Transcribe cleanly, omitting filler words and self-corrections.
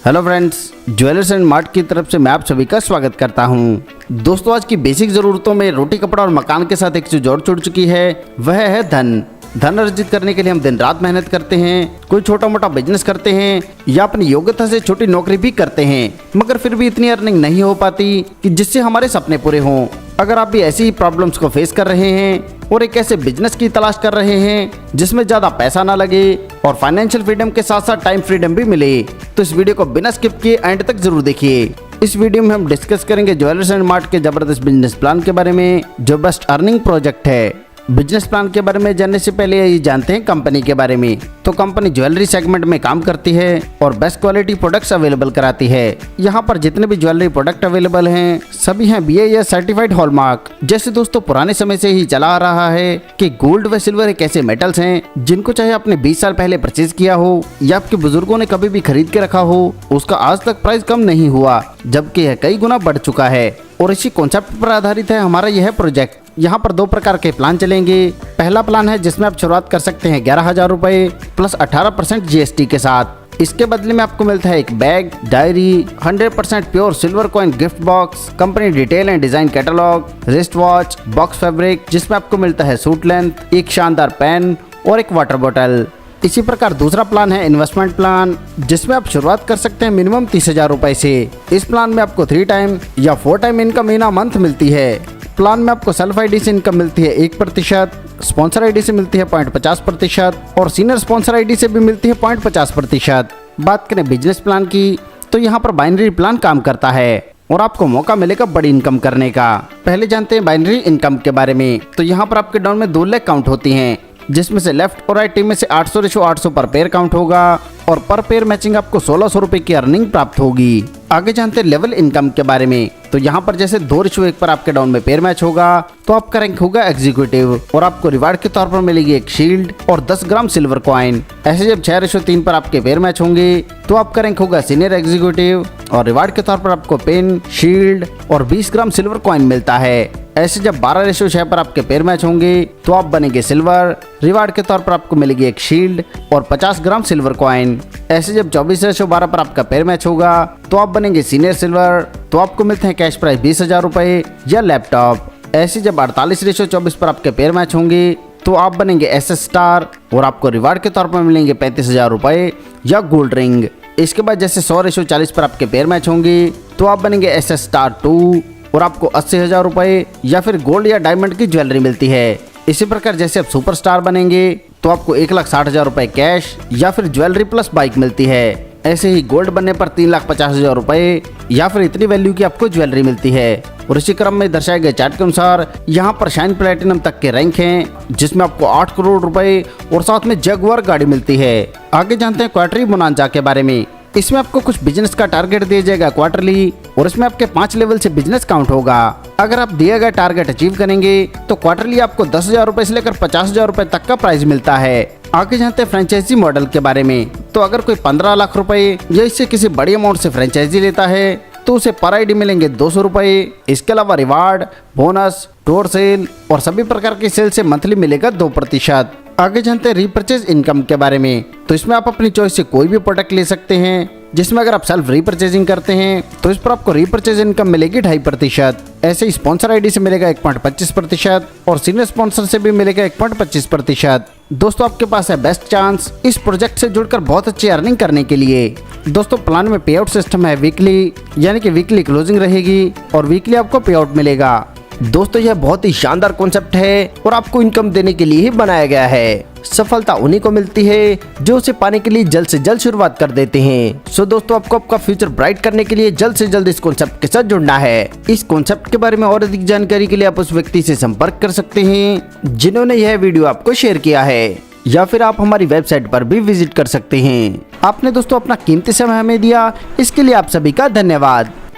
Hello friends, jewellers and mart की तरफ से मैं आप सभी का स्वागत करता हूं। दोस्तों, आज की बेसिक ज़रूरतों में रोटी, कपड़ा और मकान के साथ एक चीज़ और जुड़ चुकी है, वह है धन। धन अर्जित करने के लिए हम दिन रात मेहनत करते हैं, कोई छोटा मोटा बिजनेस करते हैं या अपनी योग्यता से छोटी नौकरी भी करते हैं, मगर फिर भी इतनी अर्निंग नहीं हो पाती कि जिससे हमारे सपने पूरे हों। अगर आप भी ऐसी ही प्रॉब्लम्स को फेस कर रहे हैं और एक ऐसे बिजनेस की तलाश कर रहे हैं जिसमें ज़्यादा पैसा ना लगे और फाइनेंशियल फ्रीडम के साथ साथ टाइम फ्रीडम भी मिले, तो इस वीडियो को बिना स्किप किए एंड तक जरूर देखिए। इस वीडियो में हम डिस्कस करेंगे ज्वेलर्स एंड मार्ट के जबरदस्त बिजनेस प्लान के बारे में, जो बेस्ट अर्निंग प्रोजेक्ट है। बिजनेस प्लान के बारे में जानने से पहले ये जानते हैं कंपनी के बारे में। तो कंपनी ज्वेलरी सेगमेंट में काम करती है और बेस्ट क्वालिटी प्रोडक्ट्स अवेलेबल कराती है। यहाँ पर जितने भी ज्वेलरी प्रोडक्ट अवेलेबल हैं सभी हैं BIS सर्टिफाइड हॉलमार्क। जैसे दोस्तों पुराने समय से ही चला आ रहा है कि गोल्ड व सिल्वर एक ऐसे मेटल्स हैं जिनको चाहे आपने 20 साल पहले परचेज किया हो या आपके बुजुर्गों ने कभी भी खरीद के रखा हो, उसका आज तक प्राइस कम नहीं हुआ, जबकि यह कई गुना बढ़ चुका है। और इसी कॉन्सेप्ट पर आधारित है हमारा यह प्रोजेक्ट। यहाँ पर 2 प्रकार के प्लान चलेंगे। पहला प्लान है जिसमें आप शुरुआत कर सकते हैं 11,000 रुपए प्लस 18% GST के साथ। इसके बदले में आपको मिलता है एक bag, diary, 100% pure silver coin gift box, company detail and design catalogue, wrist watch, box fabric जिसमें आपको मिलता है सूट लेंथ, एक शानदार पेन और एक वाटर बॉटल। इसी प्रकार दूसरा प्लान है इन्वेस्टमेंट प्लान, जिसमें आप शुरुआत कर सकते हैं मिनिमम 30,000 रुपए से। इस प्लान में आपको 3 टाइम या 4 time income in a month मिलती है। प्लान में आपको सेल्फ ID से इनकम मिलती है 1%, स्पॉन्सर ID से मिलती है 0.50% और सीनियर स्पॉन्सर ID से भी मिलती है 0.50%। बात करें बिजनेस प्लान की, तो यहाँ पर बाइनरी प्लान काम करता है और आपको मौका मिलेगा बड़ी इनकम करने का। पहले जानते हैं बाइनरी इनकम के बारे में। तो यहाँ पर आपके डाउन में 2 लेग काउंट होती हैं, जिसमें से लेफ्ट और राइट टीम में से 800/800 पर पेयर काउंट होगा और पर पेयर मैचिंग आपको 1600 रुपए की अर्निंग प्राप्त होगी। आगे जानते हैं लेवल इनकम के बारे में। तो यहाँ पर जैसे 2:1 पर आपके डाउन में पेयर मैच होगा तो आपका रैंक होगा एग्जीक्यूटिव और आपको रिवार्ड के तौर पर मिलेगी एक शील्ड और 10 ग्राम सिल्वर कॉइन। ऐसे जब 6:3 पर आपके पेयर मैच होंगे तो आपका रैंक होगा सीनियर एग्जीक्यूटिव और रिवार्ड के तौर पर आपको पेन, शील्ड और 20 ग्राम सिल्वर कॉइन मिलता है। ऐसे जब 12:6 पर आपके पेयर मैच होंगे तो आप बनेंगे सिल्वर, रिवार्ड के तौर पर आपको मिलेगी एक शील्ड और 50 ग्राम सिल्वर कॉइन। ऐसे जब 24:12 पर आपका पेयर मैच होगा तो आप बनेंगे सीनियर सिल्वर, तो आपको मिलते हैं कैश प्राइस 20,000 रुपए या लैपटॉप। ऐसे जब 48:24 पर आपके पेयर मैच होंगे तो आप बनेंगे SS स्टार और आपको रिवार्ड के तौर पर मिलेंगे 35,000 रुपए या गोल्ड रिंग। इसके बाद जैसे 100:40 पर आपके पेयर मैच होंगे तो आप बनेंगे SS स्टार 2 और आपको 80,000 रुपए या फिर गोल्ड या डायमंड की ज्वेलरी मिलती है। इसी प्रकार जैसे आप सुपरस्टार बनेंगे तो आपको 1,60,000 रुपए कैश या फिर ज्वेलरी प्लस बाइक मिलती है। ऐसे ही गोल्ड बनने पर 3,50,000 रुपए या फिर इतनी वैल्यू की आपको ज्वेलरी मिलती है। और इसी क्रम में दर्शाए गए चार्ट के अनुसार यहाँ पर शाइन प्लेटिनम तक के रैंक हैं, जिसमें आपको 8 करोड़ रुपए और साथ में जगुआर गाड़ी मिलती है। आगे जानते हैं क्वार्टरली बोनांजा के बारे में। इसमें आपको कुछ बिजनेस का टारगेट दिया जाएगा क्वार्टरली और इसमें आपके 5 लेवल से बिजनेस काउंट होगा। अगर आप दिया गया टारगेट अचीव करेंगे तो क्वार्टरली आपको 10,000 रुपए से लेकर 50,000 रुपए तक का प्राइज मिलता है। आगे जानते हैं फ्रेंचाइजी मॉडल के बारे में। तो अगर कोई 15 लाख रुपए या इससे किसी बड़ी अमाउंट से फ्रेंचाइजी लेता है तो उसे पर ID मिलेंगे 200 रुपए। इसके अलावा रिवार्ड, बोनस, टूर सेल और सभी प्रकार की सेल से मंथली मिलेगा 2%। आगे जानते हैं रीपरचेज इनकम के बारे में। तो इसमें आप अपनी चॉइस से कोई भी प्रोडक्ट ले सकते हैं, जिसमें अगर आप सेल्फ रीपरचेजिंग करते हैं तो इस पर आपको रीपरचेज इनकम मिलेगी 2.5%। ऐसे ही स्पॉन्सर ID से मिलेगा 1.25% और सीनियर स्पॉन्सर से भी मिलेगा 1.25%। दोस्तों, आपके पास है बेस्ट चांस इस प्रोजेक्ट से जुड़कर बहुत अच्छी अर्निंग करने के लिए। दोस्तों, प्लान में पे आउट सिस्टम है वीकली, यानी कि वीकली क्लोजिंग रहेगी और वीकली आपको पे आउट मिलेगा। दोस्तों, यह बहुत ही शानदार कॉन्सेप्ट है और आपको इनकम देने के लिए ही बनाया गया है। सफलता उन्हीं को मिलती है जो उसे पाने के लिए जल्द से जल्द शुरुआत कर देते हैं। सो दोस्तों, आपको आपका फ्यूचर ब्राइट करने के लिए जल्द से जल्द इस कॉन्सेप्ट के साथ जुड़ना है। इस कॉन्सेप्ट के बारे में और अधिक जानकारी के लिए आप उस व्यक्ति से संपर्क कर सकते हैं जिन्होंने यह वीडियो आपको शेयर किया है, या फिर आप हमारी वेबसाइट पर भी विजिट कर सकते हैं। आपने दोस्तों अपना कीमती समय हमें दिया, इसके लिए आप सभी का धन्यवाद।